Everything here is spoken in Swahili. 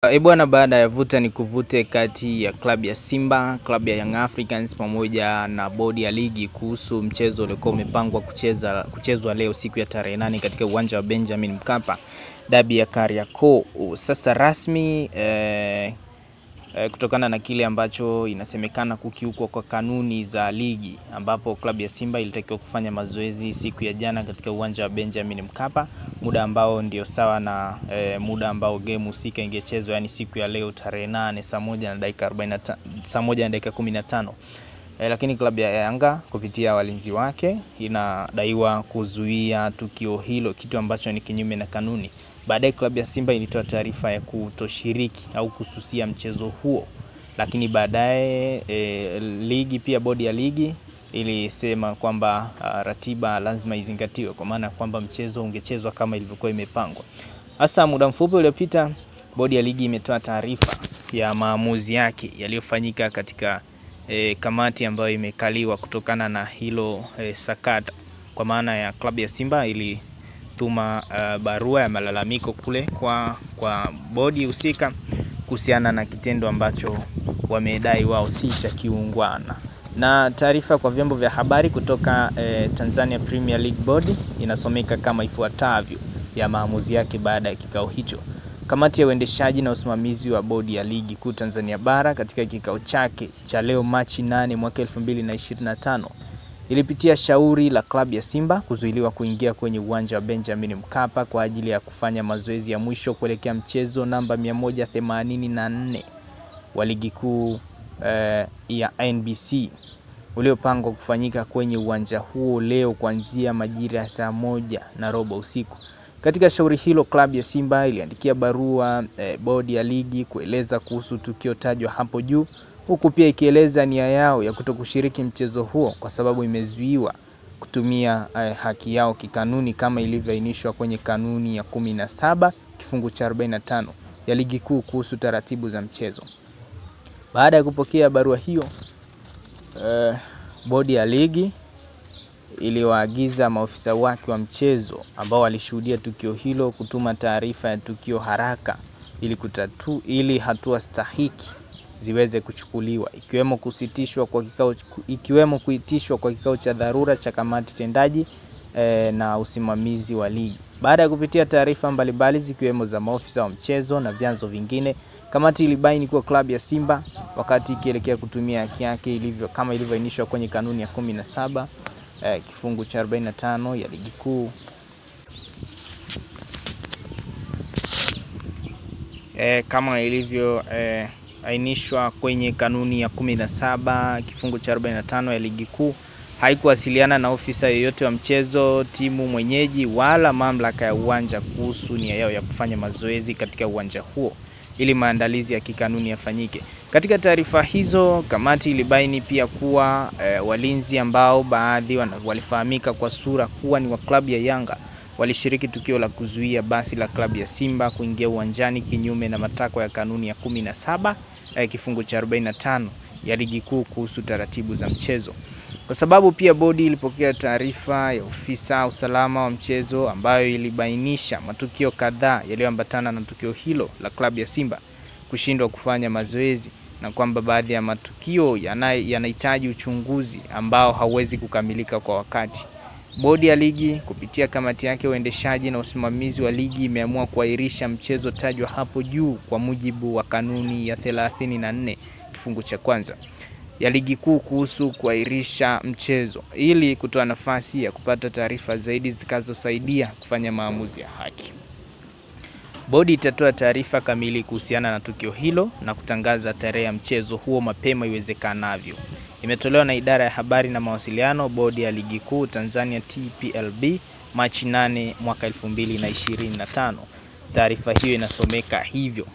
Bwana, baada ya vuta ni kuvute kati ya klabu ya Simba, klabu ya Young Africans pamoja na bodi ya ligi kuhusu mchezo uliokuwa umepangwa kuchezwa leo siku ya tarehe 8 katika uwanja wa Benjamin Mkapa, dabi ya Kariakoo. Sasa rasmi kutokana na kile ambacho inasemekana kukiukwa kwa kanuni za ligi, ambapo klabu ya Simba ilitakiwa kufanya mazoezi siku ya jana katika uwanja wa Benjamin Mkapa, muda ambao ndio sawa na muda ambao game husika ingechezwa, yani siku ya leo tarehe 8 saa 1:15. Lakini klabu ya Yanga kupitia walinzi wake inadaiwa kuzuia tukio hilo, kitu ambacho ni kinyume na kanuni. Baadaye klabu ya Simba ilitoa taarifa ya kutoshiriki au kususia mchezo huo, lakini baadaye ligi pia bodi ya ligi ilisema kwamba ratiba lazima izingatiwe, kwa maana kwamba mchezo ungechezwa kama ilivyokuwa imepangwa. Hasa muda mfupi uliopita bodi ya ligi imetoa taarifa ya maamuzi yake yaliyofanyika katika kamati ambayo imekaliwa kutokana na hilo sakata, kwa maana ya klabu ya Simba ilituma barua ya malalamiko kule kwa bodi husika kuhusiana na kitendo ambacho wamedai wao si cha kiungwana. Na taarifa kwa vyombo vya habari kutoka Tanzania Premier League Board inasomeka kama ifuatavyo ya maamuzi yake baada ya kikao hicho. Kamati ya uendeshaji na usimamizi wa bodi ya ligi kuu Tanzania bara katika kikao chake cha leo Machi 8 mwaka 2025 ilipitia shauri la klabu ya Simba kuzuiliwa kuingia kwenye uwanja wa Benjamin Mkapa kwa ajili ya kufanya mazoezi ya mwisho kuelekea mchezo namba 184 wa ligi kuu ya NBC uliopangwa kufanyika kwenye uwanja huo leo kuanzia majira ya saa 1:15 usiku. Katika shauri hilo klabu ya Simba iliandikia barua bodi ya ligi kueleza kuhusu tukio tajwa hapo juu, huku pia ikieleza nia yao ya kutokushiriki mchezo huo kwa sababu imezuiwa kutumia haki yao kikanuni kama ilivyoainishwa kwenye kanuni ya 17 kifungu cha 45 ya ligi kuu kuhusu taratibu za mchezo. Baada ya kupokea barua hiyo, bodi ya ligi iliwaagiza maofisa wake wa mchezo ambao walishuhudia tukio hilo kutuma taarifa ya tukio haraka ili hatua stahiki ziweze kuchukuliwa, ikiwemo kuitishwa kwa kikao cha dharura cha kamati tendaji na usimamizi wa ligi. Baada ya kupitia taarifa mbalimbali zikiwemo za maofisa wa mchezo na vyanzo vingine, kamati ilibaini kuwa klabu ya Simba wakati ikielekea kutumia haki yake kama ilivyoainishwa kwenye kanuni ya 17 kifungu cha 45 ya ligi kuu kama ilivyo ainishwa kwenye kanuni ya 17 kifungu cha 45 ya ligi kuu, haikuwasiliana na ofisa yoyote wa mchezo, timu mwenyeji wala mamlaka ya uwanja kuhusu nia yao ya kufanya mazoezi katika uwanja huo ili maandalizi ya kikanuni yafanyike. Katika taarifa hizo, kamati ilibaini pia kuwa walinzi ambao baadhi walifahamika kwa sura kuwa ni wa klabu ya Yanga walishiriki tukio la kuzuia basi la klabu ya Simba kuingia uwanjani kinyume na matakwa ya kanuni ya 17 kifungu cha 45 ya ligi kuu kuhusu taratibu za mchezo. Kwa sababu pia bodi ilipokea taarifa ya ofisa usalama wa mchezo ambayo ilibainisha matukio kadhaa yaliyoambatana na tukio hilo la klabu ya Simba kushindwa kufanya mazoezi, na kwamba baadhi ya matukio yanahitaji uchunguzi ambao hauwezi kukamilika kwa wakati. Bodi ya ligi kupitia kamati yake uendeshaji na usimamizi wa ligi imeamua kuahirisha mchezo tajwa hapo juu kwa mujibu wa kanuni ya 34 kifungu cha kwanza ya ligi kuu kuhusu kuahirisha mchezo ili kutoa nafasi ya kupata taarifa zaidi zitakazosaidia kufanya maamuzi ya haki. Bodi itatoa taarifa kamili kuhusiana na tukio hilo na kutangaza tarehe ya mchezo huo mapema iwezekanavyo. Imetolewa na idara ya habari na mawasiliano bodi ya ligi kuu Tanzania TPLB Machi 8 mwaka 2025. Taarifa hiyo inasomeka hivyo.